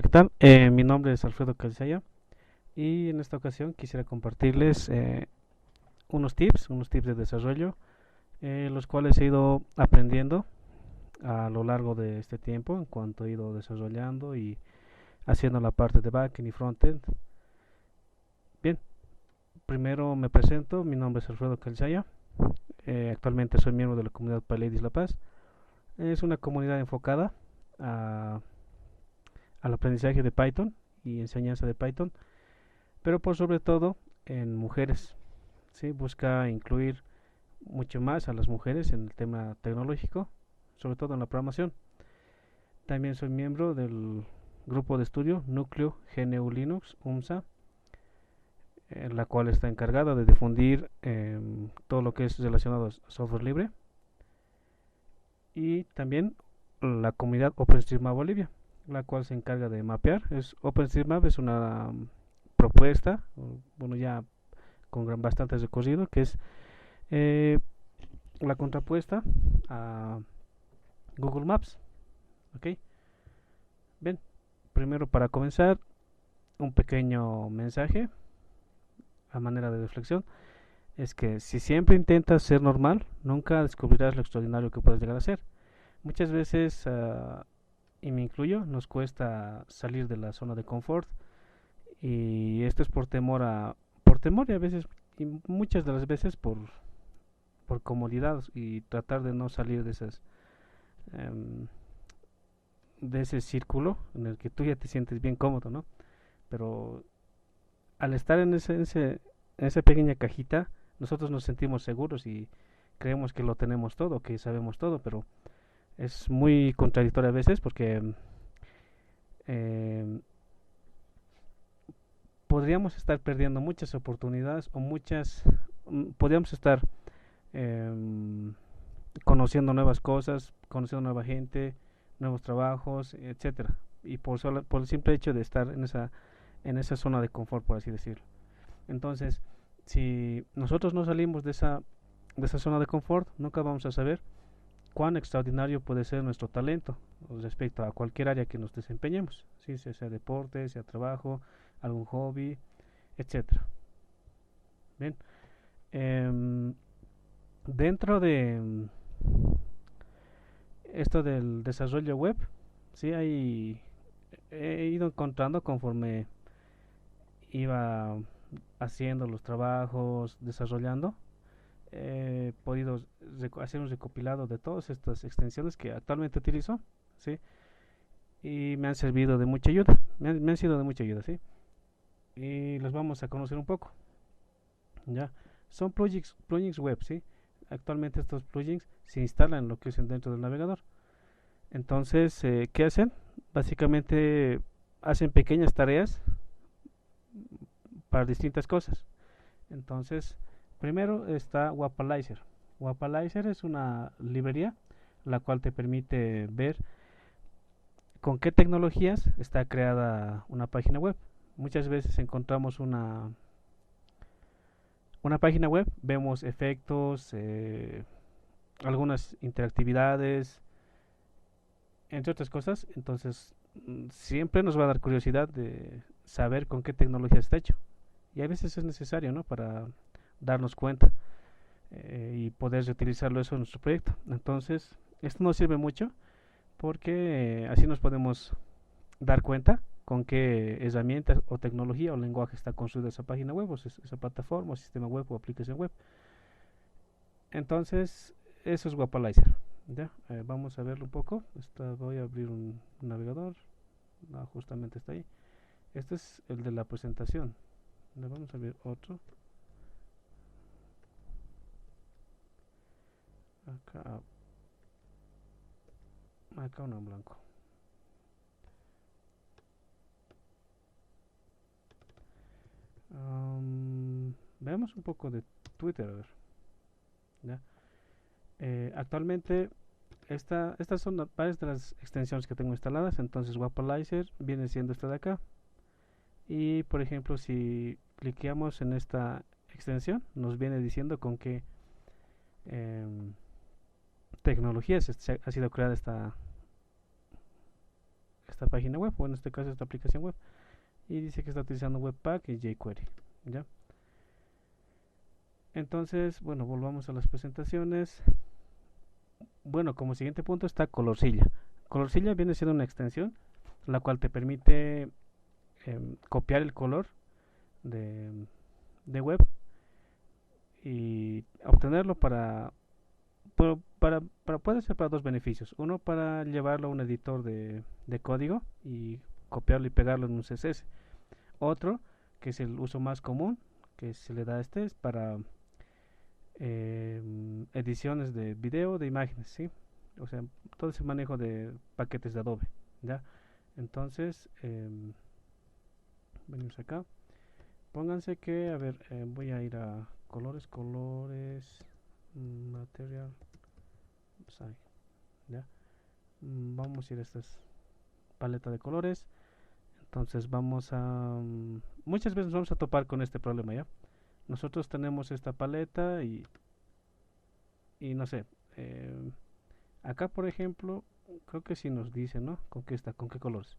¿qué tal? Mi nombre es Alfredo Calzaya y en esta ocasión quisiera compartirles unos tips de desarrollo, los cuales he ido aprendiendo a lo largo de este tiempo en cuanto he ido desarrollando y haciendo la parte de backend y frontend. Bien, primero me presento, mi nombre es Alfredo Calzaya, actualmente soy miembro de la comunidad PyLadies La Paz. Es una comunidad enfocada a- al aprendizaje de Python y enseñanza de Python, pero por sobre todo en mujeres. ¿Sí? Busca incluir mucho más a las mujeres en el tema tecnológico, sobre todo en la programación. También soy miembro del grupo de estudio Núcleo GNU Linux UMSA, en la cual está encargada de difundir todo lo que es relacionado a software libre, y también la comunidad OpenStreetMap Bolivia, la cual se encarga de mapear. OpenStreetMap es una propuesta, bueno, ya con bastante recorrido, que es eh, la contrapuesta a Google Maps. ¿Ok? Bien, primero para comenzar, un pequeño mensaje a manera de reflexión. Es que si siempre intentas ser normal, nunca descubrirás lo extraordinario que puedes llegar a ser. Muchas veces, y me incluyo, nos cuesta salir de la zona de confort, y esto es por temor y a veces, y muchas de las veces por comodidad, y tratar de no salir em, de ese círculo en el que tú ya te sientes bien cómodo, ¿no? Pero al estar en esa pequeña cajita, nosotros nos sentimos seguros y creemos que lo tenemos todo, que sabemos todo, pero es muy contradictorio a veces porque eh, podríamos estar perdiendo muchas oportunidades o podríamos estar eh, conociendo nuevas cosas, conociendo nueva gente, nuevos trabajos, etcétera. Y por el simple hecho de estar en esa zona de confort, por así decirlo. Entonces, si nosotros no salimos de esa zona de confort, nunca vamos a saber cuán extraordinario puede ser nuestro talento respecto a cualquier área que nos desempeñemos, ¿sí? Sea deporte, sea trabajo, algún hobby, etcétera. Bien, em, dentro de esto del desarrollo web, sí he ido encontrando conforme iba haciendo los trabajos, desarrollando, he podido hacer un recopilado de todas estas extensiones que actualmente utilizo, ¿sí? Y me han servido de mucha ayuda, me han sido de mucha ayuda, ¿sí? Y los vamos a conocer un poco, ¿ya? Son plugins web, ¿sí? Actualmente estos plugins se instalan en lo que es dentro del navegador. Entonces, ¿qué hacen? Básicamente hacen pequeñas tareas para distintas cosas. Entonces, primero está Wapalizer. Wapalizer es una librería la cual te permite ver con qué tecnologías está creada una página web. Muchas veces encontramos una página web, vemos efectos, algunas interactividades, entre otras cosas. Entonces, siempre nos va a dar curiosidad de saber con qué tecnología está hecho. Y a veces es necesario, ¿no? Para darnos cuenta y poder reutilizarlo eso en nuestro proyecto. Entonces, esto nos sirve mucho porque así nos podemos dar cuenta con qué herramientas o tecnología o lenguaje está construida esa página web, o esa plataforma, o sistema web o aplicación web. Entonces, eso es Wapalizer. ¿Ya? Vamos a verlo un poco. Voy a abrir un navegador. No, justamente está ahí. Este es el de la presentación. Vamos a ver otro. Acá, acá uno en blanco. Veamos un poco de Twitter, a ver. ¿Ya? Actualmente, estas son varias de las extensiones que tengo instaladas. Entonces, Wapalizer viene siendo esta de acá. Y, por ejemplo, si cliqueamos en esta extensión, nos viene diciendo con qué eh, tecnologías ha sido creada esta página web, o en este caso esta aplicación web, y dice que está utilizando Webpack y jQuery, ¿ya? Entonces, bueno, volvamos a las presentaciones. Bueno, como siguiente punto está Colorcilla. Colorcilla viene siendo una extensión la cual te permite copiar el color de, de web y obtenerlo puede ser para dos beneficios. Uno, para llevarlo a un editor de código y copiarlo y pegarlo en un CSS. Otro, que es el uso más común que se le da a este, es para ediciones de video, de imágenes, ¿sí? O sea, todo ese manejo de paquetes de Adobe, ¿ya? Entonces, venimos acá. Pónganse que, a ver, voy a ir a colores, material, design, ¿ya? Vamos a ir a esta paleta de colores. Entonces vamos a... muchas veces vamos a topar con este problema, ¿ya? Nosotros tenemos esta paleta y no sé, acá por ejemplo, creo que sí nos dice, ¿no? Con qué colores.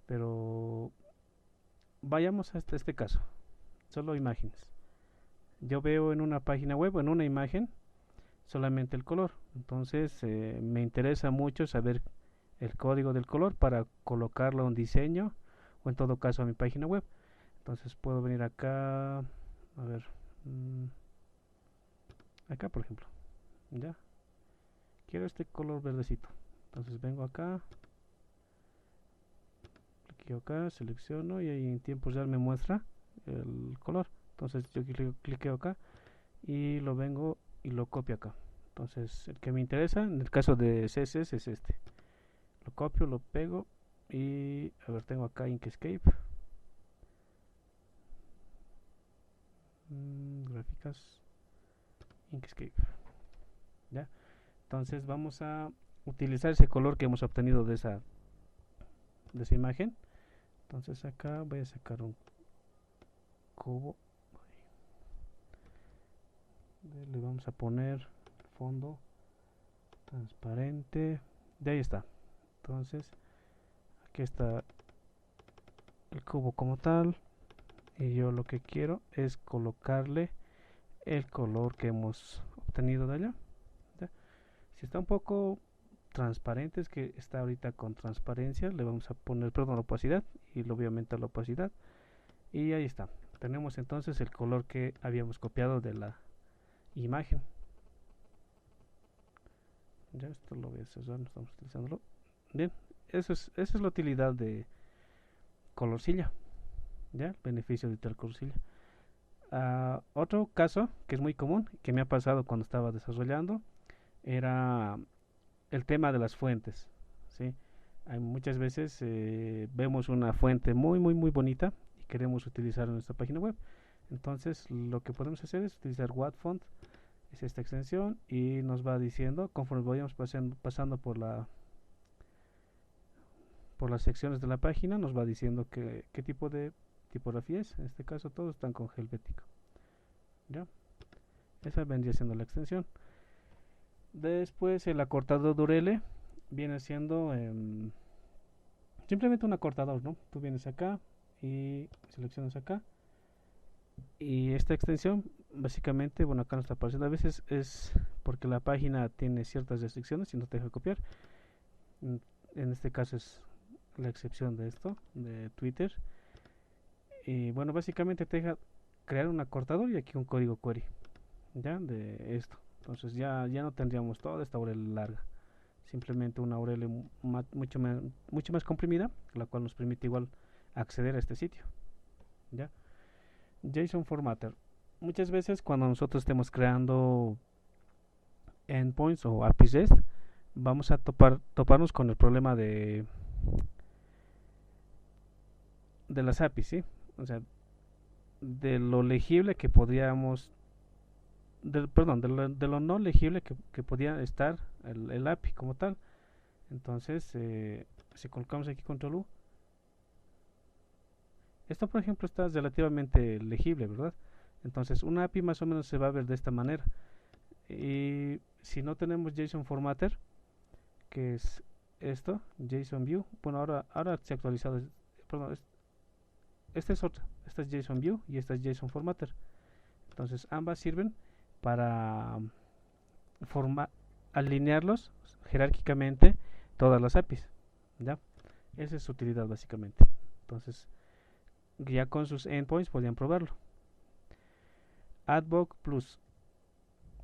Pero vayamos a este caso, solo imágenes. Yo veo en una página web, en una imagen, solamente el color. Entonces me interesa mucho saber el código del color para colocarlo a un diseño o en todo caso a mi página web. Entonces puedo venir acá, a ver, acá por ejemplo, ya quiero este color verdecito. Entonces vengo acá, cliqueo acá, selecciono y ahí en tiempo real me muestra el color. Entonces yo cliqueo acá y lo vengo y lo copio acá. Entonces el que me interesa en el caso de CSS es este. Lo copio, lo pego y a ver, tengo acá Inkscape, gráficas, Inkscape, ¿ya? Entonces vamos a utilizar ese color que hemos obtenido de esa imagen. Entonces acá voy a sacar un cubo, le vamos a poner fondo transparente, de ahí está. Entonces aquí está el cubo como tal y yo lo que quiero es colocarle el color que hemos obtenido de allá, ¿ya? Si está un poco transparente, es que está ahorita con transparencia, le vamos a poner, perdón, opacidad, y lo voy a aumentar la opacidad y ahí está. Tenemos entonces el color que habíamos copiado de la imagen. Ya esto lo voy a cerrar, no estamos utilizándolo. Bien, esa es la utilidad de Colorcilla, ya, el beneficio de tal Colorcilla. Otro caso que es muy común, que me ha pasado cuando estaba desarrollando, era el tema de las fuentes, ¿sí? Hay muchas veces vemos una fuente muy bonita y queremos utilizarla en nuestra página web. Entonces lo que podemos hacer es utilizar WhatFont, es esta extensión, y nos va diciendo conforme vayamos pasando por las secciones de la página, nos va diciendo qué tipo de tipografía es. En este caso todos están con helvético, ¿ya? Esa vendría siendo la extensión. Después el acortador de URL viene siendo simplemente un acortador, ¿no? Tú vienes acá y seleccionas acá, y esta extensión básicamente, bueno, acá no está apareciendo, a veces es porque la página tiene ciertas restricciones y no te deja copiar. En este caso es la excepción de esto, de Twitter. Y bueno, básicamente te deja crear un acortador y aquí un código query, ya, de esto. Entonces ya no tendríamos toda esta URL larga, simplemente una URL mucho más comprimida, la cual nos permite igual acceder a este sitio, ya. JSON Formatter. Muchas veces cuando nosotros estemos creando endpoints o APIs REST, vamos a toparnos con el problema de las APIs, ¿sí? O sea, de lo legible que podríamos, perdón, de lo no legible que podía estar el API como tal. Entonces, si colocamos aquí control U, esto por ejemplo está relativamente legible, ¿verdad? Entonces una API más o menos se va a ver de esta manera. Y si no tenemos JSON Formatter, que es esto, JSON View. Bueno, ahora se ha actualizado. Perdón, esta es otra. Esta es JSON View y esta es JSON Formatter. Entonces ambas sirven para alinearlos jerárquicamente todas las APIs. ¿Ya? Esa es su utilidad básicamente. Entonces, ya con sus endpoints podían probarlo. Adblock Plus.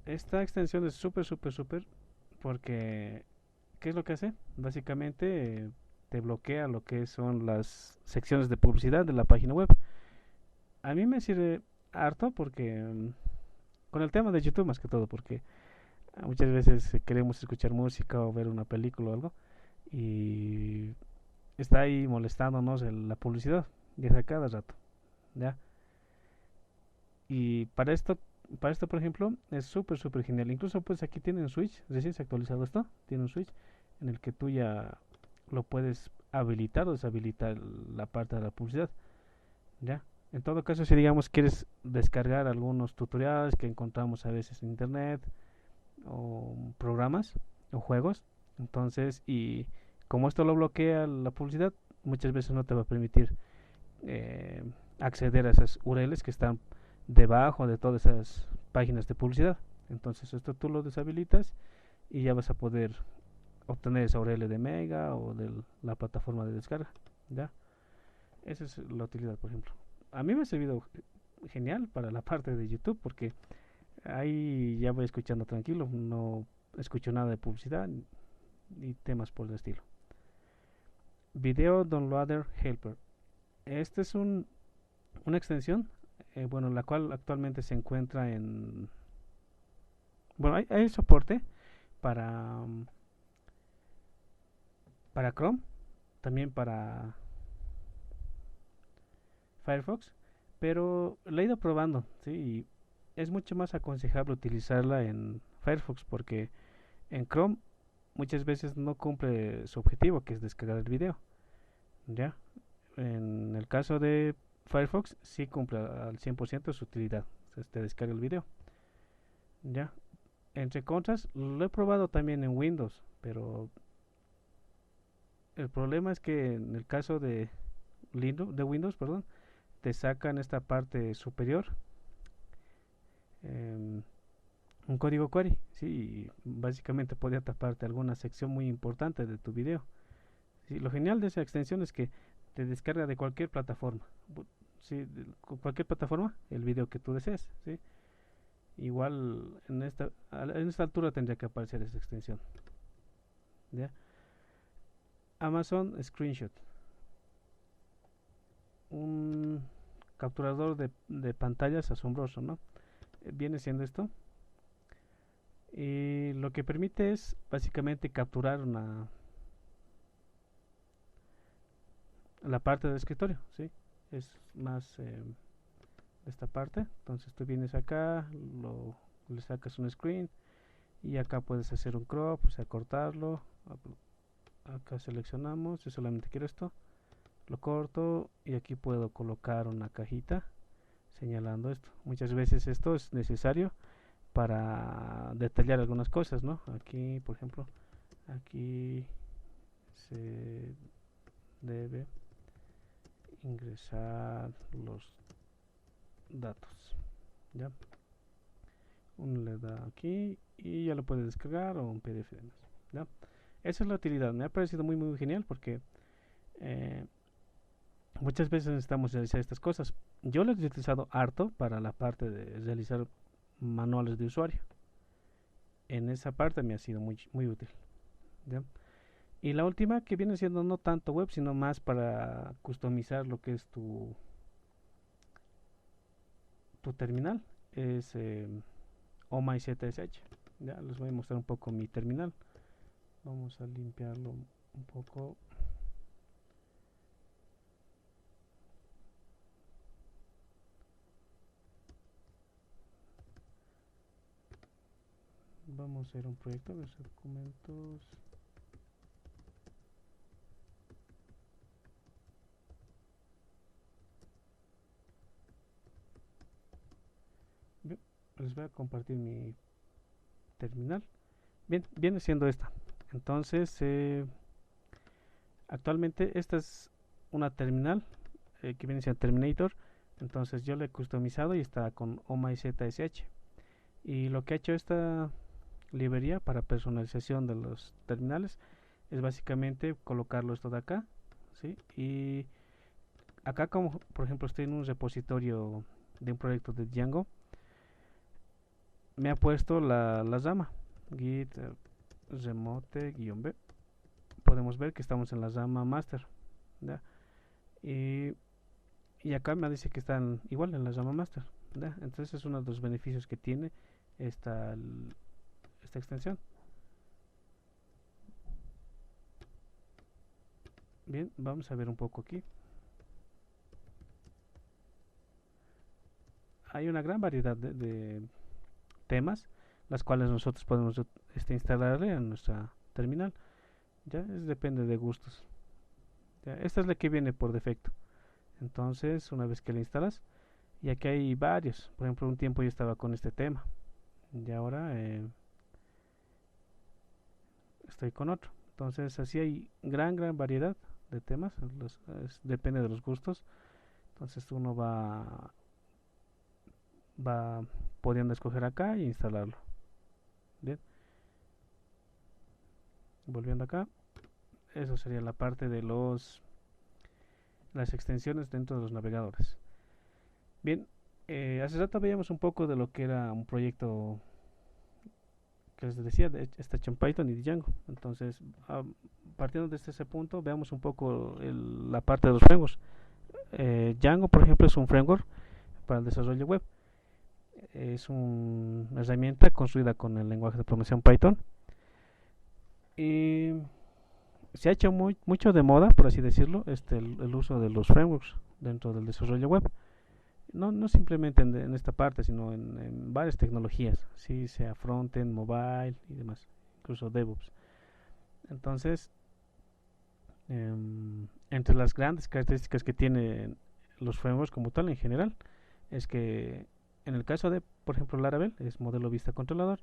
Esta extensión es súper porque ¿qué es lo que hace? Básicamente te bloquea lo que son las secciones de publicidad de la página web. A mí me sirve harto porque con el tema de YouTube más que todo, porque muchas veces queremos escuchar música o ver una película o algo y está ahí molestándonos la publicidad, ya sea cada rato, ¿ya? Y para esto por ejemplo, es súper genial. Incluso pues aquí tiene un switch, recién se ha actualizado esto, tiene un switch en el que tú ya lo puedes habilitar o deshabilitar la parte de la publicidad, ¿ya? En todo caso, si digamos quieres descargar algunos tutoriales que encontramos a veces en internet o programas o juegos, entonces, y como esto lo bloquea la publicidad, muchas veces no te va a permitir eh, acceder a esas URLs que están debajo de todas esas páginas de publicidad. Entonces esto tú lo deshabilitas y ya vas a poder obtener esa URL de Mega o de la plataforma de descarga. ¿Ya? Esa es la utilidad, por ejemplo. A mí me ha servido genial para la parte de YouTube porque ahí ya voy escuchando tranquilo, no escucho nada de publicidad ni temas por el estilo. Video Downloader Helper. Este es una extensión, bueno, la cual actualmente se encuentra en... Bueno, hay soporte para, para Chrome, también para Firefox, pero la he ido probando, ¿sí? Y es mucho más aconsejable utilizarla en Firefox porque en Chrome muchas veces no cumple su objetivo, que es descargar el video, ¿ya? En el caso de Firefox sí cumple al 100% su utilidad, te descarga el video, ¿ya? Entre contras, lo he probado también en Windows, pero el problema es que en el caso de Windows, perdón, te sacan esta parte superior, eh, un código query, sí, y básicamente podría taparte alguna sección muy importante de tu video. Sí, lo genial de esa extensión es que te descarga de cualquier plataforma, sí, de cualquier plataforma el video que tú desees, sí. Igual en esta altura tendría que aparecer esa extensión, ¿ya? Amazon Screenshot, un capturador de pantallas asombroso, ¿no? Viene siendo esto. Y lo que permite es básicamente capturar la parte del escritorio, ¿sí? Es más de esta parte. Entonces tú vienes acá, le sacas un screen y acá puedes hacer un crop, o sea, cortarlo. Acá seleccionamos, yo solamente quiero esto, lo corto y aquí puedo colocar una cajita señalando esto. Muchas veces esto es necesario para detallar algunas cosas, ¿no? Aquí, por ejemplo, aquí se debe ingresar los datos, ¿ya? Uno le da aquí y ya lo puede descargar o un PDF de más, ¿ya? Esa es la utilidad, me ha parecido muy genial porque eh, muchas veces necesitamos realizar estas cosas. Yo lo he utilizado harto para la parte de realizar manuales de usuario. En esa parte me ha sido muy útil, ¿ya? Y la última que viene siendo no tanto web, sino más para customizar lo que es tu terminal, es OMyZSH. Ya les voy a mostrar un poco mi terminal. Vamos a limpiarlo un poco. Vamos a hacer un proyecto, ver documentos. Bien, les voy a compartir mi terminal. Bien, viene siendo esta. Entonces, Actualmente esta es una terminal que viene siendo Terminator. Entonces yo la he customizado y está con OMyZSH. Y lo que ha hecho esta librería para personalización de los terminales es básicamente colocarlo esto de acá, ¿sí? Y acá, como por ejemplo estoy en un repositorio de un proyecto de Django, me ha puesto la rama git remote-b. Podemos ver que estamos en la rama master, ¿ya? Y, y acá me dice que están igual en la rama master, ¿ya? Entonces es uno de los beneficios que tiene esta, esta extensión. Bien, vamos a ver un poco aquí. Hay una gran variedad de temas, las cuales nosotros podemos instalarle en nuestra terminal. Ya depende de gustos. Ya, esta es la que viene por defecto. Entonces, una vez que la instalas, y aquí hay varios. Por ejemplo, un tiempo yo estaba con este tema y ahora estoy con otro. Entonces, así hay gran variedad de temas. Depende de los gustos. Entonces, uno va pudiendo escoger acá e instalarlo. Bien, volviendo acá, eso sería la parte de las extensiones dentro de los navegadores. Bien, hace rato veíamos un poco de lo que era un proyecto que les decía, está hecho en Python y Django. Entonces, partiendo desde ese punto, veamos un poco la parte de los frameworks. Django, por ejemplo, es un framework para el desarrollo web. Es una herramienta construida con el lenguaje de programación Python. Y se ha hecho mucho de moda, por así decirlo, el uso de los frameworks dentro del desarrollo web. No simplemente en esta parte, sino en varias tecnologías, ¿sí? Sea frontend, mobile y demás, incluso DevOps. Entonces, entre las grandes características que tienen los frameworks como tal en general, es que en el caso de, por ejemplo, Laravel es modelo vista controlador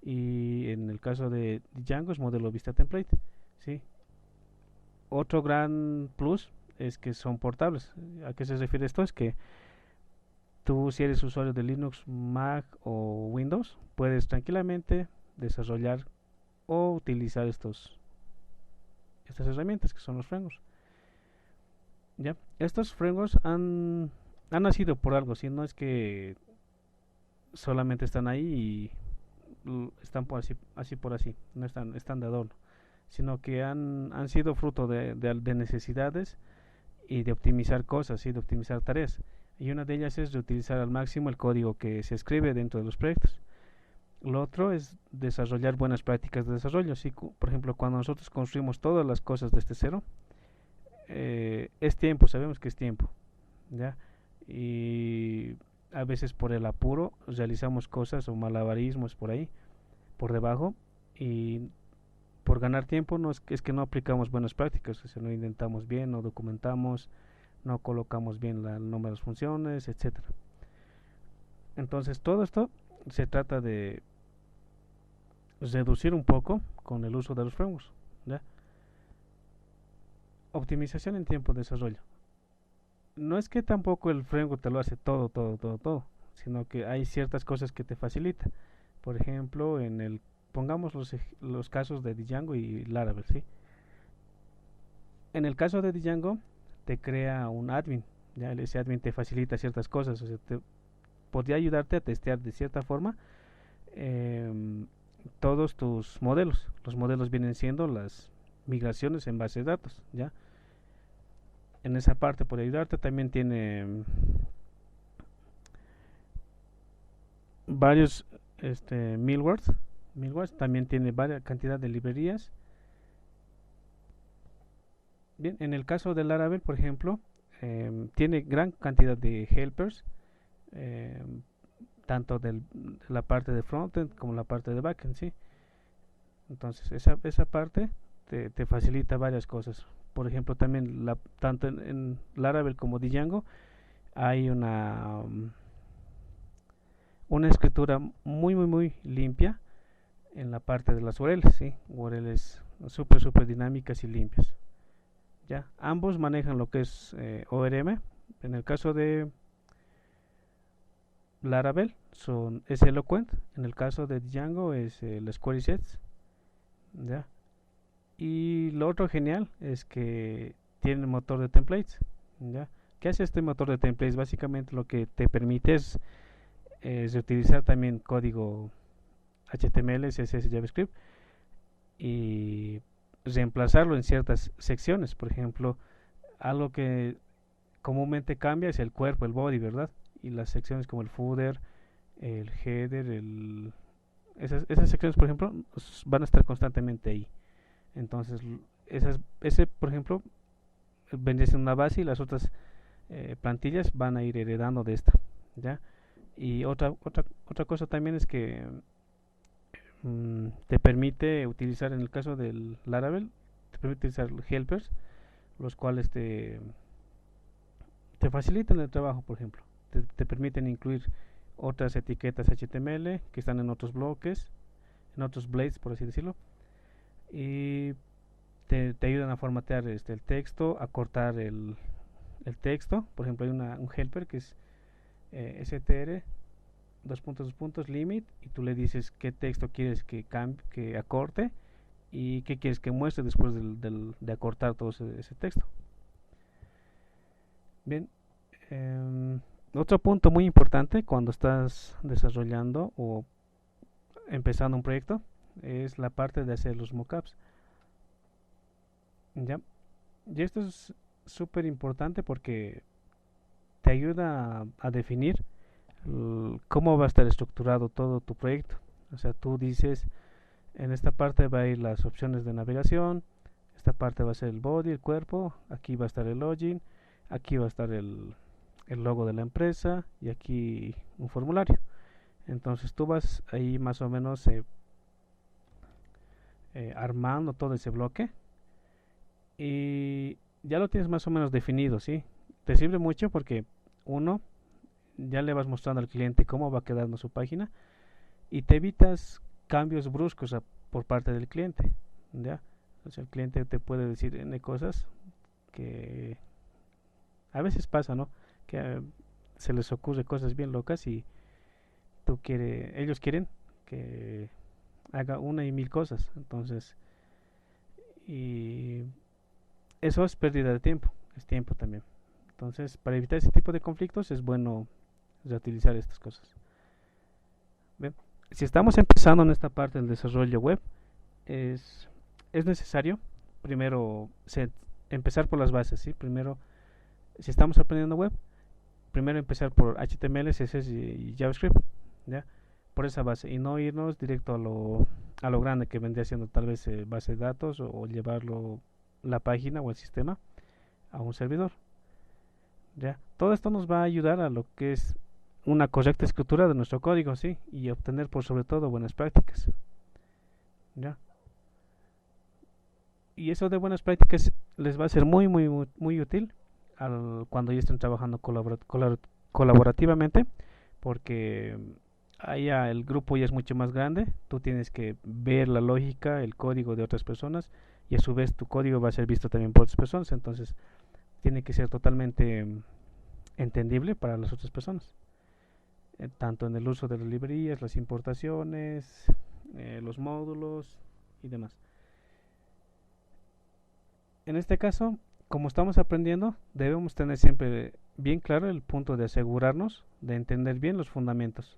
y en el caso de Django es modelo vista template, ¿sí? Otro gran plus es que son portables. ¿A qué se refiere esto? Es que tú, si eres usuario de Linux, Mac o Windows, puedes tranquilamente desarrollar o utilizar estas herramientas que son los frameworks. ¿Ya? Estos frameworks han nacido por algo, si no es que solamente están ahí y están por así por así, no están de adorno, sino que han sido fruto de necesidades y de optimizar cosas y de optimizar tareas. Y una de ellas es reutilizar al máximo el código que se escribe dentro de los proyectos. Lo otro es desarrollar buenas prácticas de desarrollo. Así, por ejemplo, cuando nosotros construimos todas las cosas desde cero, es tiempo, sabemos que es tiempo, ¿ya? Y a veces por el apuro realizamos cosas o malabarismos por ahí, por debajo, y por ganar tiempo es que no aplicamos buenas prácticas, o sea, no intentamos bien, no documentamos, no colocamos bien el nombre de las funciones, etcétera. Entonces todo esto se trata de reducir un poco con el uso de los frameworks, ¿ya? Optimización en tiempo de desarrollo. No es que tampoco el framework te lo hace todo, sino que hay ciertas cosas que te facilita. Por ejemplo, pongamos los casos de Django y Laravel, ¿sí? En el caso de Django, te crea un admin, ya ese admin te facilita ciertas cosas, o sea, podría ayudarte a testear de cierta forma eh, todos tus modelos. Los modelos vienen siendo las migraciones en base de datos, ya. En esa parte puede ayudarte. También tiene varios middlewares, también tiene varias cantidad de librerías. Bien, en el caso de Laravel, por ejemplo, tiene gran cantidad de helpers, eh, tanto de la parte de frontend como la parte de backend, ¿sí? Entonces, esa parte te facilita varias cosas. Por ejemplo, también tanto en Laravel como Django hay una escritura muy limpia en la parte de las URLs, ¿sí? URLs súper dinámicas y limpias. ya ambos manejan lo que es ORM. En el caso de Laravel es Eloquent, en el caso de Django es el Squaresets, ya. Y lo otro genial es que tiene el motor de templates, ya. ¿Qué hace este motor de templates? Básicamente lo que te permite es utilizar también código HTML, CSS, JavaScript y reemplazarlo en ciertas secciones. Por ejemplo, algo que comúnmente cambia es el cuerpo, el body, ¿verdad? Y las secciones como el footer, el header, esas secciones, por ejemplo, van a estar constantemente ahí. Entonces, ese, por ejemplo, vendría siendo una base y las otras plantillas van a ir heredando de esta, ¿ya? Y otra cosa también es que te permite utilizar, en el caso del Laravel, te permite utilizar helpers, los cuales te facilitan el trabajo, por ejemplo. Te permiten incluir otras etiquetas HTML que están en otros bloques, en otros blades, por así decirlo, y te ayudan a formatear el texto, a cortar el texto. Por ejemplo, hay un helper que es str limit, y tú le dices qué texto quieres que acorte y qué quieres que muestre después de acortar todo ese texto. Bien, otro punto muy importante cuando estás desarrollando o empezando un proyecto es la parte de hacer los mockups. ¿Ya? Y esto es súper importante porque te ayuda a definir cómo va a estar estructurado todo tu proyecto. O sea, tú dices, en esta parte va a ir las opciones de navegación, esta parte va a ser el body, el cuerpo, aquí va a estar el login, aquí va a estar el logo de la empresa y aquí un formulario. Entonces tú vas ahí más o menos armando todo ese bloque y ya lo tienes más o menos definido, ¿sí? Te sirve mucho porque uno, ya le vas mostrando al cliente cómo va quedando su página y te evitas cambios bruscos por parte del cliente, ¿ya? O sea, el cliente te puede decir N cosas que a veces pasa, ¿no? Que se les ocurre cosas bien locas y ellos quieren que haga una y mil cosas, entonces, y eso es pérdida de tiempo, es tiempo también. Entonces, para evitar ese tipo de conflictos es bueno reutilizar estas cosas. Bien, si estamos empezando en esta parte del desarrollo web, es necesario primero empezar por las bases, ¿sí? Primero, si estamos aprendiendo web, primero empezar por HTML, CSS y JavaScript, ¿ya? Por esa base y no irnos directo a lo grande que vendría siendo tal vez base de datos o llevarlo la página o el sistema a un servidor, ¿ya? Todo esto nos va a ayudar a lo que es una correcta escritura de nuestro código, ¿sí? Y obtener por sobre todo buenas prácticas, ¿ya? Y eso de buenas prácticas les va a ser muy, muy, muy, muy útil cuando ya estén trabajando colaborativamente, porque allá el grupo ya es mucho más grande, tú tienes que ver la lógica, el código de otras personas y a su vez tu código va a ser visto también por otras personas, entonces tiene que ser totalmente entendible para las otras personas, tanto en el uso de las librerías, las importaciones, los módulos y demás. En este caso, como estamos aprendiendo, debemos tener siempre bien claro el punto de asegurarnos de entender bien los fundamentos,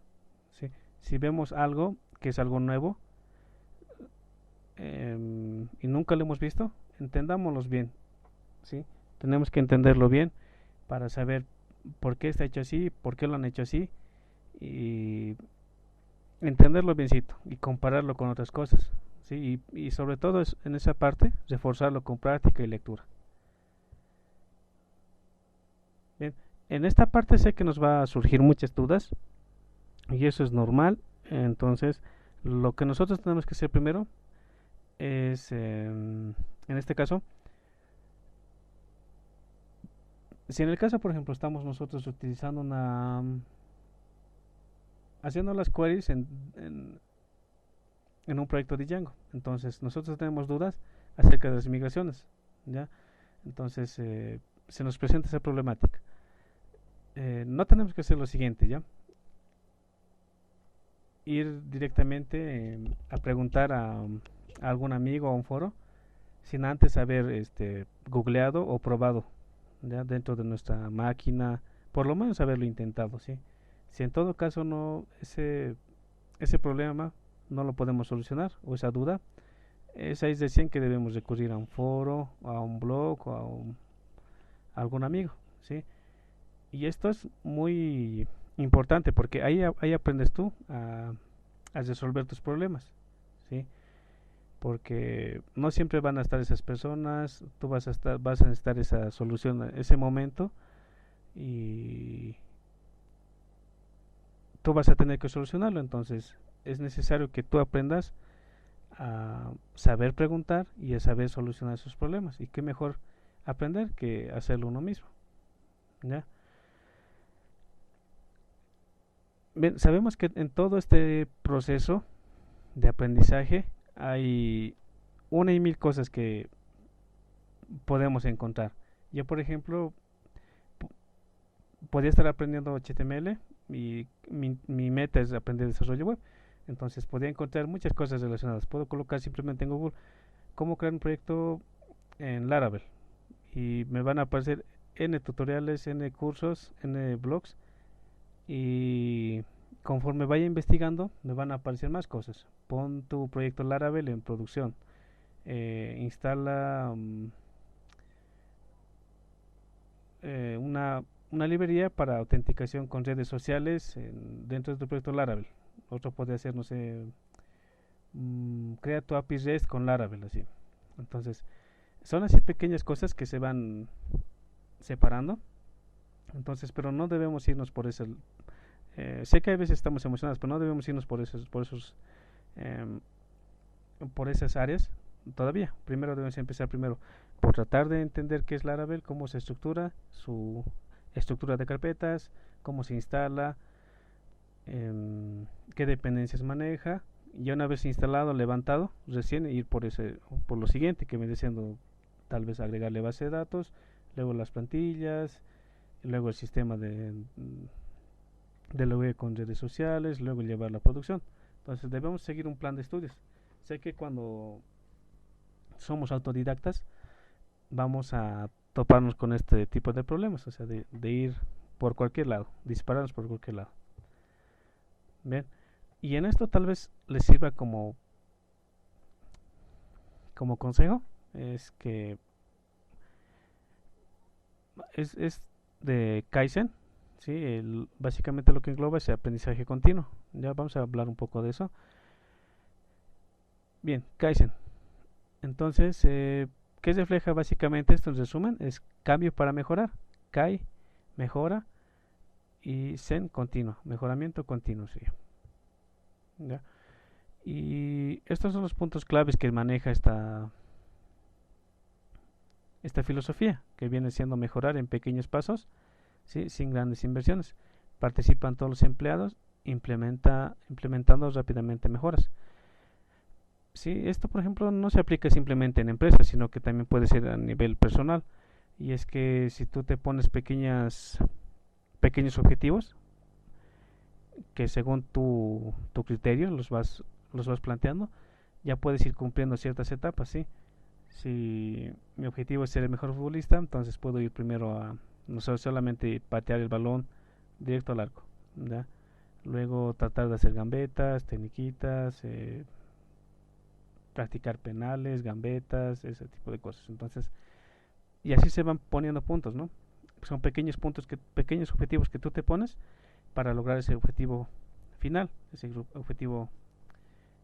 ¿sí? Si vemos algo que es algo nuevo y nunca lo hemos visto, entendámoslo bien, ¿sí? Tenemos que entenderlo bien para saber por qué está hecho así, por qué lo han hecho así y entenderlo biencito y compararlo con otras cosas, ¿sí? Y sobre todo en esa parte, reforzarlo con práctica y lectura. Bien, en esta parte sé que nos va a surgir muchas dudas y eso es normal. Entonces, lo que nosotros tenemos que hacer primero es, en este caso, si en el caso, por ejemplo, estamos nosotros utilizando haciendo las queries en un proyecto de Django, entonces nosotros tenemos dudas acerca de las migraciones, ¿ya? Entonces, se nos presenta esa problemática. No tenemos que hacer lo siguiente, ¿ya? Ir directamente a preguntar a algún amigo o a un foro sin antes haber googleado o probado ya dentro de nuestra máquina, por lo menos haberlo intentado, ¿sí? Si en todo caso no ese problema no lo podemos solucionar o esa duda, es ahí recién que debemos recurrir a un foro, a un blog o a algún amigo, ¿sí? Y esto es muy importante porque ahí aprendes tú a resolver tus problemas, ¿sí? Porque no siempre van a estar esas personas, tú vas a necesitar esa solución en ese momento y tú vas a tener que solucionarlo, entonces es necesario que tú aprendas a saber preguntar y a saber solucionar esos problemas y qué mejor aprender que hacerlo uno mismo, ¿ya? Bien, sabemos que en todo este proceso de aprendizaje hay una y mil cosas que podemos encontrar. Yo, por ejemplo, podría estar aprendiendo HTML y mi meta es aprender desarrollo web. Entonces podría encontrar muchas cosas relacionadas. Puedo colocar simplemente en Google cómo crear un proyecto en Laravel y me van a aparecer N tutoriales, N cursos, N blogs y conforme vaya investigando me van a aparecer más cosas. Pon tu proyecto Laravel en producción. Instala una librería para autenticación con redes sociales dentro de tu proyecto Laravel. Otro podría ser, no sé, crea tu API REST con Laravel, así. Entonces, son así pequeñas cosas que se van separando. Entonces, pero no debemos irnos por ese. Sé que a veces estamos emocionados, pero no debemos irnos em, por esas áreas todavía. Primero debemos empezar primero por tratar de entender qué es Laravel, cómo se estructura, su estructura de carpetas, cómo se instala, qué dependencias maneja. Y una vez instalado, levantado, recién ir por lo siguiente, que viene siendo tal vez agregarle base de datos, luego las plantillas, luego el sistema de logueo con redes sociales, luego llevar la producción. Entonces debemos seguir un plan de estudios. Sé que cuando somos autodidactas vamos a toparnos con este tipo de problemas, o sea, de ir por cualquier lado, dispararnos por cualquier lado. Bien, y en esto tal vez les sirva como consejo, es que es de Kaizen, ¿sí? Básicamente lo que engloba es el aprendizaje continuo. Ya vamos a hablar un poco de eso. Bien, Kaizen. Entonces, ¿qué refleja básicamente esto en resumen? Es cambio para mejorar. Kai, mejora y Zen, continuo. Mejoramiento continuo, sí. ¿Ya? Y estos son los puntos claves que maneja esta filosofía, que viene siendo mejorar en pequeños pasos, ¿sí? Sin grandes inversiones. Participan todos los empleados, implementando rápidamente mejoras. Sí, esto por ejemplo no se aplica simplemente en empresas, sino que también puede ser a nivel personal. Y es que si tú te pones pequeños objetivos, que según tu criterio los vas planteando, ya puedes ir cumpliendo ciertas etapas, ¿sí? Si mi objetivo es ser el mejor futbolista, entonces puedo ir primero a no solamente patear el balón directo al arco, ¿ya? Luego tratar de hacer gambetas, tecniquitas, practicar penales, gambetas, ese tipo de cosas. Entonces, y así se van poniendo puntos, ¿no? Son pequeños objetivos que tú te pones para lograr ese objetivo final, ese objetivo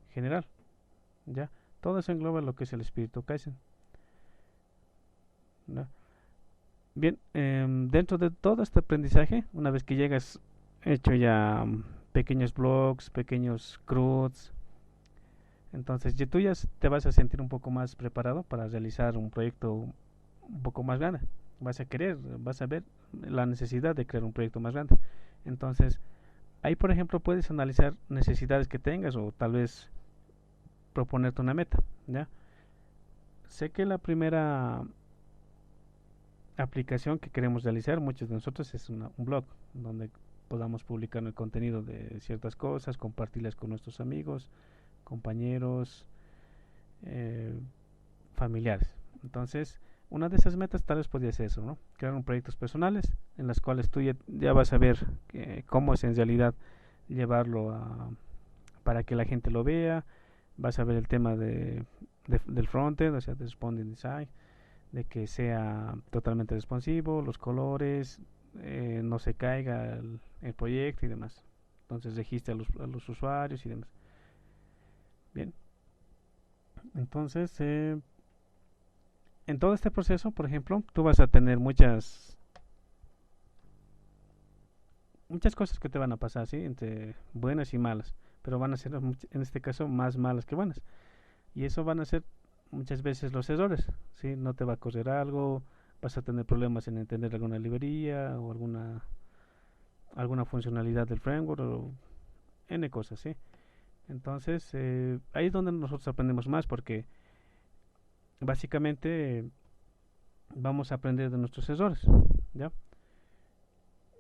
general, ¿ya? Todo eso engloba lo que es el espíritu Kaizen, ¿no? Bien, dentro de todo este aprendizaje, una vez que llegas hecho ya pequeños blogs, pequeños CRUDs, entonces ya tú ya te vas a sentir un poco más preparado para realizar un proyecto un poco más grande. Vas a ver la necesidad de crear un proyecto más grande. Entonces, ahí por ejemplo puedes analizar necesidades que tengas o tal vez proponerte una meta, ¿ya? Sé que la primera aplicación que queremos realizar, muchos de nosotros, es un blog donde podamos publicar el contenido de ciertas cosas, compartirlas con nuestros amigos, compañeros, eh, familiares. Entonces, una de esas metas tal vez podría ser eso, ¿no? Crear un proyectos personales en las cuales tú ya vas a ver cómo es en realidad llevarlo para que la gente lo vea. Vas a ver el tema del frontend, o sea, de responding design, de que sea totalmente responsivo, los colores, no se caiga el proyecto y demás. Entonces registra a los usuarios y demás. Bien, entonces en todo este proceso, por ejemplo, tú vas a tener muchas cosas que te van a pasar, ¿sí? Entre buenas y malas, pero van a ser en este caso más malas que buenas. Y eso van a ser muchas veces los errores, ¿sí? No te va a correr algo, vas a tener problemas en entender alguna librería o alguna funcionalidad del framework o N cosas, ¿sí? Entonces, ahí es donde nosotros aprendemos más porque básicamente vamos a aprender de nuestros errores, ¿ya?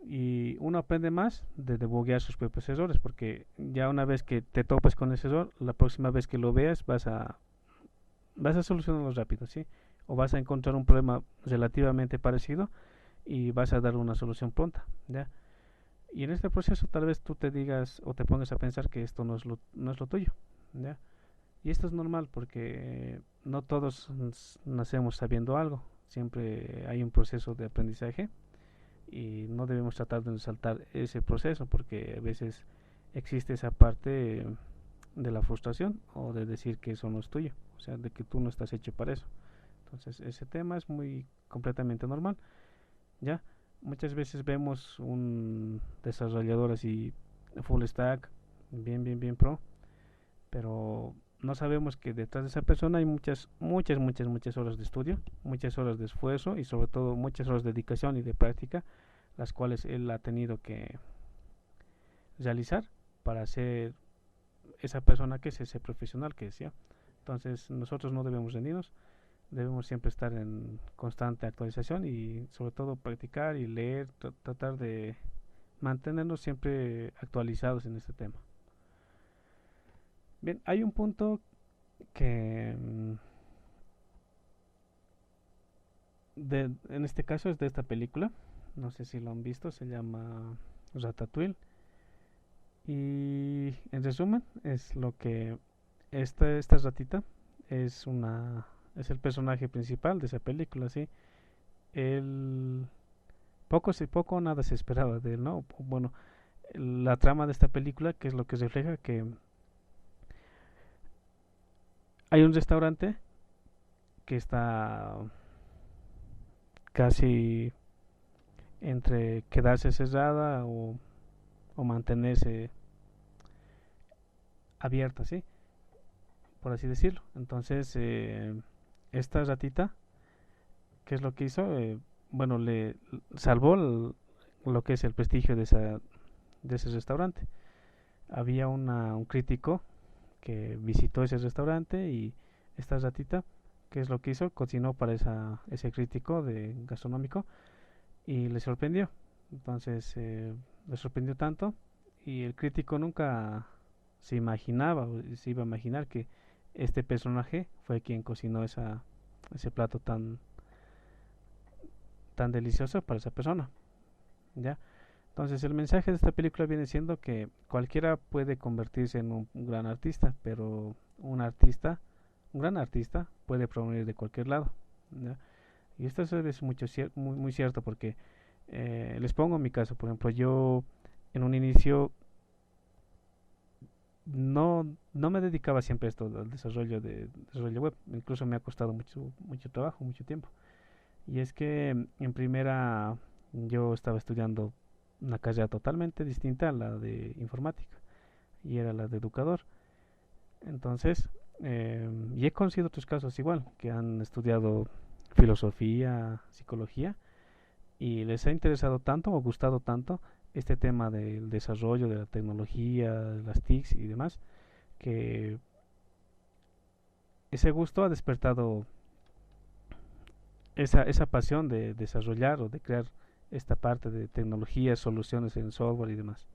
Y uno aprende más de debuguear sus propios errores porque ya una vez que te topes con ese error, la próxima vez que lo veas vas a solucionarlo rápido, ¿sí? O vas a encontrar un problema relativamente parecido y vas a dar una solución pronta, ¿ya? Y en este proceso tal vez tú te digas o te pongas a pensar que esto no es lo tuyo, ¿ya? Y esto es normal porque no todos nacemos sabiendo algo, siempre hay un proceso de aprendizaje y no debemos tratar de saltar ese proceso porque a veces existe esa parte de la frustración o de decir que eso no es tuyo, o sea, de que tú no estás hecho para eso. Entonces, ese tema es muy completamente normal, ¿ya? Muchas veces vemos un desarrollador así full stack, bien, bien, bien pro, pero no sabemos que detrás de esa persona hay muchas, muchas, muchas, muchas horas de estudio, muchas horas de esfuerzo y sobre todo muchas horas de dedicación y de práctica, las cuales él ha tenido que realizar para ser esa persona que es ese profesional que decía. Entonces nosotros no debemos rendirnos, debemos siempre estar en constante actualización y sobre todo practicar y leer, tratar de mantenernos siempre actualizados en este tema. Bien, hay un punto que en este caso es de esta película, no sé si lo han visto, se llama Ratatouille y en resumen es lo que esta ratita es una es el personaje principal de esa película, ¿sí? Él poco o nada se esperaba de él, ¿no? Bueno, la trama de esta película, que es lo que refleja que hay un restaurante que está casi entre quedarse cerrada o mantenerse abierta, ¿sí? Por así decirlo. Entonces, esta ratita, ¿qué es lo que hizo? Bueno, le salvó lo que es el prestigio de ese restaurante. Había un crítico que visitó ese restaurante y esta ratita, ¿qué es lo que hizo? Cocinó para ese crítico gastronómico y le sorprendió. Entonces, le sorprendió tanto y el crítico nunca se imaginaba o se iba a imaginar que este personaje fue quien cocinó ese plato tan delicioso para esa persona, ¿ya? Entonces el mensaje de esta película viene siendo que cualquiera puede convertirse en un gran artista, pero un gran artista puede provenir de cualquier lado, ¿ya? Y esto es muy, muy cierto porque les pongo mi caso, por ejemplo, yo en un inicio no me dedicaba siempre a esto, al desarrollo web, incluso me ha costado mucho, mucho trabajo, mucho tiempo. Y es que en primera yo estaba estudiando una carrera totalmente distinta a la de informática y era la de educador. Entonces, y he conocido otros casos igual, que han estudiado filosofía, psicología y les ha interesado tanto o gustado tanto este tema del desarrollo de la tecnología, las TICs y demás, que ese gusto ha despertado esa pasión de desarrollar o de crear esta parte de tecnologías, soluciones en software y demás.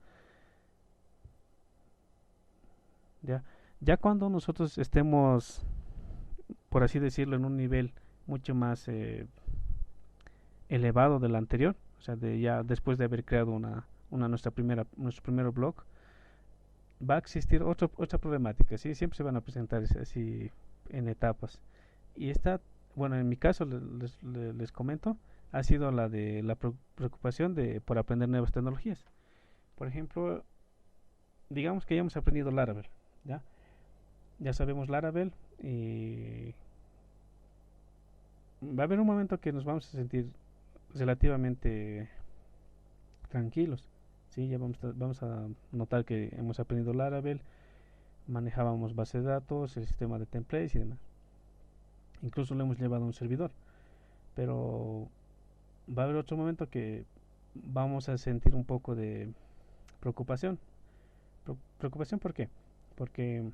Ya, ya cuando nosotros estemos, por así decirlo, en un nivel mucho más elevado del anterior, o sea, de ya después de haber creado nuestro primer blog, va a existir otra problemática, ¿sí? Siempre se van a presentar así en etapas. Y esta, bueno, en mi caso les comento, ha sido la de la preocupación de por aprender nuevas tecnologías. Por ejemplo, digamos que ya hemos aprendido Laravel, ¿ya? Ya sabemos Laravel y va a haber un momento que nos vamos a sentir relativamente tranquilos. Sí, ya vamos a notar que hemos aprendido Laravel, manejábamos base de datos, el sistema de templates y demás. Incluso lo hemos llevado a un servidor. Pero va a haber otro momento que vamos a sentir un poco de preocupación. ¿Preocupación por qué? Porque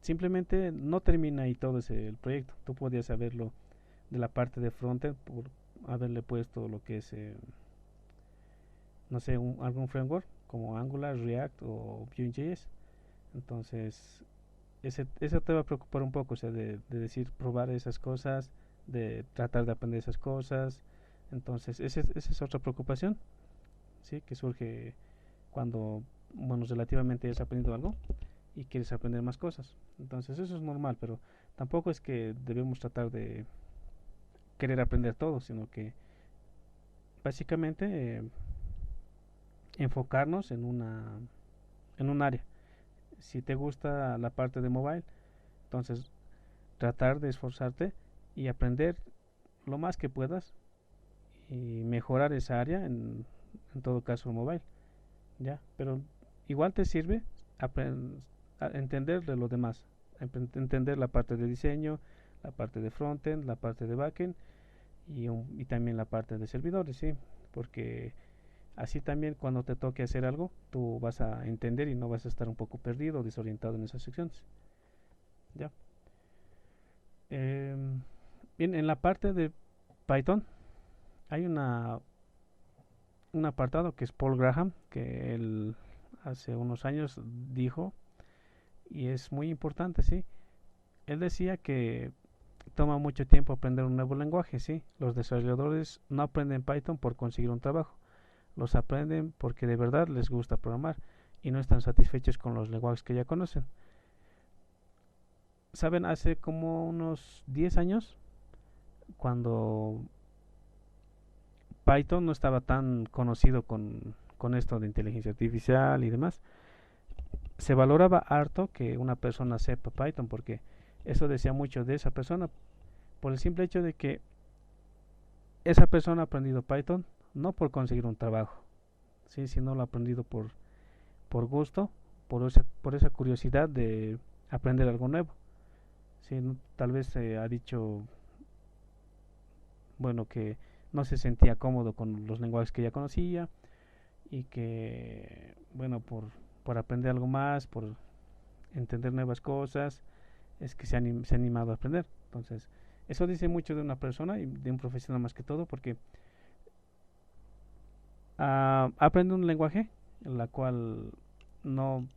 simplemente no termina ahí todo el proyecto. Tú podías saberlo de la parte de frontend por haberle puesto lo que es, no sé, algún framework como Angular, React o Vue.js. Entonces, eso te va a preocupar un poco, o sea, de decir, probar esas cosas, de tratar de aprender esas cosas. Entonces, esa es otra preocupación, ¿sí? Que surge cuando, bueno, relativamente has aprendido algo y quieres aprender más cosas. Entonces, eso es normal, pero tampoco es que debemos tratar de querer aprender todo, sino que básicamente enfocarnos en un área. Si te gusta la parte de mobile, entonces tratar de esforzarte y aprender lo más que puedas y mejorar esa área en todo caso el mobile, ya, pero igual te sirve a entender de lo demás, entender la parte de diseño, la parte de frontend, la parte de backend y también la parte de servidores, sí, porque así también cuando te toque hacer algo, tú vas a entender y no vas a estar un poco perdido o desorientado en esas secciones, ya. Bien, en la parte de Python hay un apartado que es Paul Graham, que él hace unos años dijo, y es muy importante, ¿sí? Él decía que toma mucho tiempo aprender un nuevo lenguaje, ¿sí? Los desarrolladores no aprenden Python por conseguir un trabajo, los aprenden porque de verdad les gusta programar y no están satisfechos con los lenguajes que ya conocen. ¿Saben? Hace como unos 10 años, cuando Python no estaba tan conocido con esto de inteligencia artificial y demás, se valoraba harto que una persona sepa Python porque eso decía mucho de esa persona por el simple hecho de que esa persona ha aprendido Python no por conseguir un trabajo, ¿sí? Sino lo ha aprendido por gusto, por esa curiosidad de aprender algo nuevo. ¿Sí? Tal vez ha dicho, bueno, que no se sentía cómodo con los lenguajes que ya conocía y que, bueno, por aprender algo más, por entender nuevas cosas, es que se ha animado a aprender. Entonces, eso dice mucho de una persona y de un profesional más que todo, porque aprende un lenguaje en la cual no,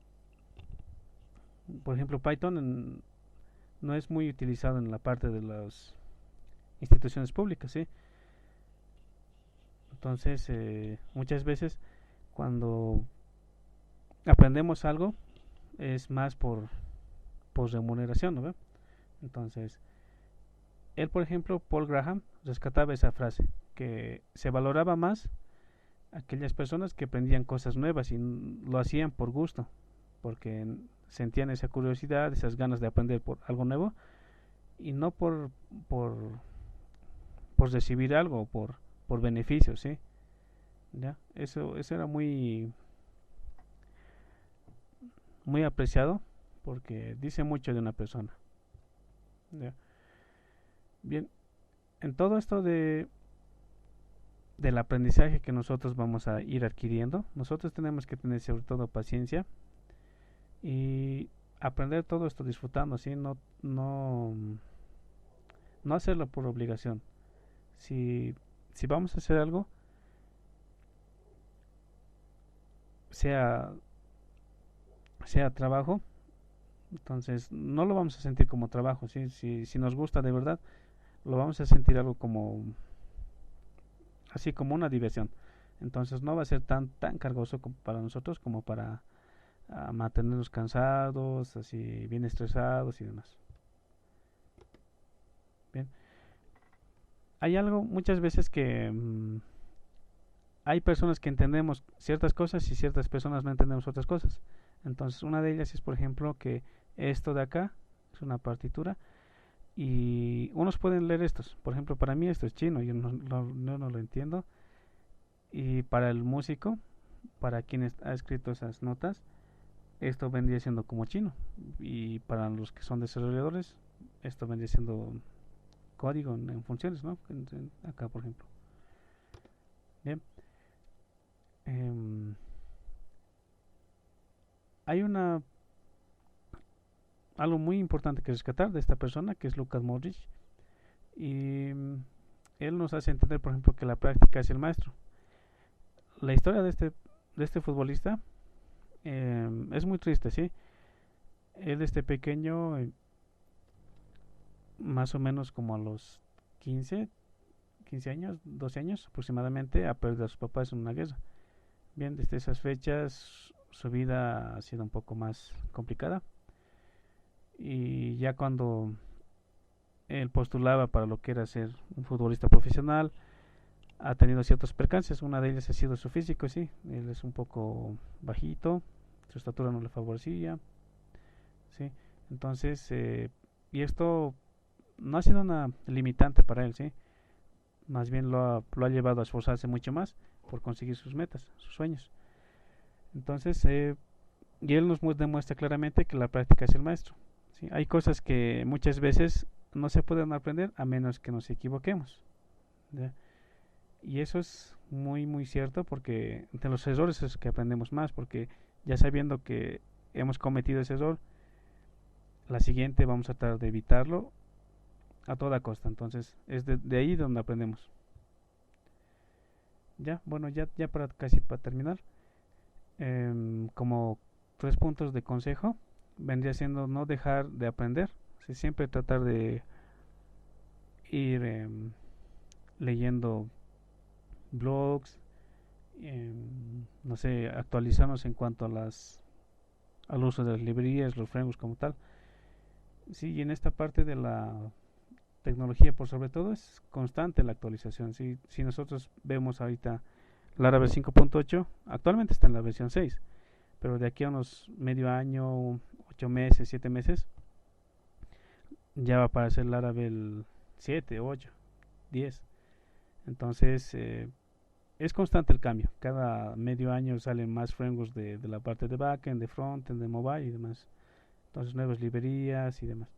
por ejemplo, Python no es muy utilizado en la parte de las instituciones públicas, ¿sí? Entonces, muchas veces cuando aprendemos algo es más por remuneración, ¿no? Entonces, él, por ejemplo, Paul Graham, rescataba esa frase, que se valoraba más aquellas personas que aprendían cosas nuevas y lo hacían por gusto, porque sentían esa curiosidad, esas ganas de aprender por algo nuevo y no por, por recibir algo, por beneficios, ¿sí? ¿Ya? Eso era muy apreciado porque dice mucho de una persona. ¿Ya? Bien, en todo esto del aprendizaje que nosotros vamos a ir adquiriendo, nosotros tenemos que tener sobre todo paciencia y aprender todo esto disfrutando, ¿sí? No, no hacerlo por obligación. Si, si vamos a hacer algo, sea, sea trabajo, entonces no lo vamos a sentir como trabajo, ¿sí? Si nos gusta de verdad, lo vamos a sentir algo como, así como una diversión. Entonces no va a ser tan cargoso para nosotros como para mantenernos cansados, así bien estresados y demás. Bien, hay algo muchas veces que hay personas que entendemos ciertas cosas y ciertas personas no entendemos otras cosas. Entonces una de ellas es, por ejemplo, que esto de acá es una partitura y unos pueden leer estos. Por ejemplo, para mí esto es chino, yo no lo entiendo. Y para el músico, para quien ha escrito esas notas, esto vendría siendo como chino. Y para los que son desarrolladores, esto vendría siendo código en funciones, ¿no? Acá, por ejemplo. Bien. Em, hay algo muy importante que rescatar de esta persona, que es Lucas Modric. Y él nos hace entender, por ejemplo, que la práctica es el maestro. La historia de este futbolista es muy triste, ¿sí? Él desde pequeño, más o menos como a los 15 15 años, 12 años aproximadamente, ha perdido a sus papás en una guerra. Bien, desde esas fechas su vida ha sido un poco más complicada y ya cuando él postulaba para lo que era ser un futbolista profesional, ha tenido ciertos percances. Una de ellas ha sido su físico, sí. Él es un poco bajito, su estatura no le favorecía, sí. Entonces, y esto no ha sido una limitante para él, sí. Más bien lo ha llevado a esforzarse mucho más por conseguir sus metas, sus sueños. Entonces, y él nos demuestra claramente que la práctica es el maestro, ¿sí? Hay cosas que muchas veces no se pueden aprender a menos que nos equivoquemos, ¿ya? Y eso es muy, muy cierto porque de los errores es que aprendemos más, porque ya sabiendo que hemos cometido ese error, la siguiente vamos a tratar de evitarlo a toda costa. Entonces, es de ahí donde aprendemos. Ya, bueno, ya para casi para terminar, como 3 puntos de consejo, vendría siendo no dejar de aprender, ¿sí? Siempre tratar de ir leyendo blogs, no sé, actualizarnos en cuanto a al uso de las librerías, los frameworks como tal. Sí, y en esta parte de la tecnología, por sobre todo, es constante la actualización. ¿Sí? Si nosotros vemos ahorita Laravel 5.8, actualmente está en la versión 6, pero de aquí a unos medio año, 8 meses, 7 meses, ya va a aparecer Laravel 7, 8, 10. Entonces, es constante el cambio. Cada medio año salen más frameworks de la parte de backend, de frontend, de mobile y demás. Entonces, nuevas librerías y demás.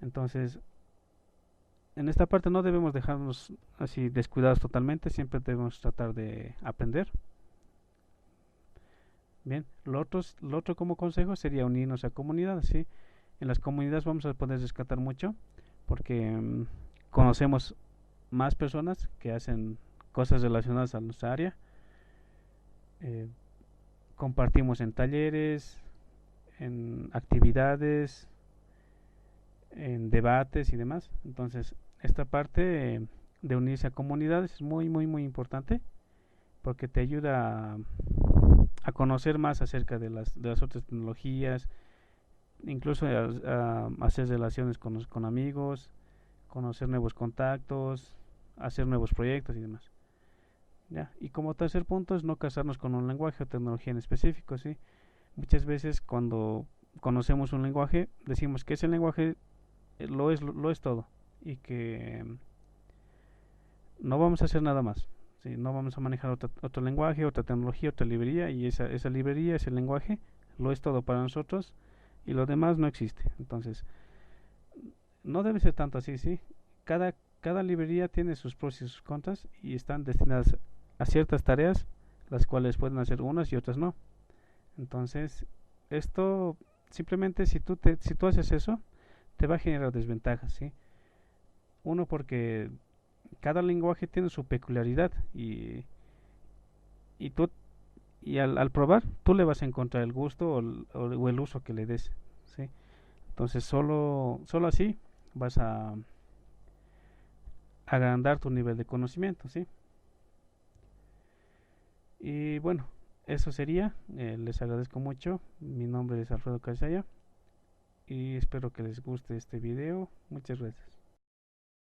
Entonces, en esta parte no debemos dejarnos así descuidados totalmente. Siempre debemos tratar de aprender. Bien, lo otro como consejo sería unirnos a comunidades, ¿sí? En las comunidades vamos a poder rescatar mucho porque conocemos más personas que hacen cosas relacionadas a nuestra área. Eh, Compartimos en talleres, en actividades, en debates y demás. Entonces, esta parte de unirse a comunidades es muy, muy, muy importante porque te ayuda a conocer más acerca de las otras tecnologías, incluso a hacer relaciones con amigos, conocer nuevos contactos, hacer nuevos proyectos y demás. ¿Ya? Y como tercer punto es no casarnos con un lenguaje o tecnología en específico, ¿sí? Muchas veces cuando conocemos un lenguaje decimos que ese lenguaje lo es todo y que no vamos a hacer nada más, ¿sí? No vamos a manejar otro lenguaje, otra tecnología, otra librería y esa librería, ese lenguaje lo es todo para nosotros y lo demás no existe. Entonces, no debe ser tanto así, ¿sí? Cada librería tiene sus pros y sus contras y están destinadas a ciertas tareas, las cuales pueden hacer unas y otras no. Entonces, esto simplemente si tú haces eso, te va a generar desventajas, ¿sí? Uno, porque cada lenguaje tiene su peculiaridad y tú y al probar tú le vas a encontrar el gusto o el uso que le des, ¿sí? Entonces solo así vas a agrandar tu nivel de conocimiento, ¿sí? Y bueno, eso sería. Les agradezco mucho. Mi nombre es Alfredo Casaya y espero que les guste este video. Muchas gracias.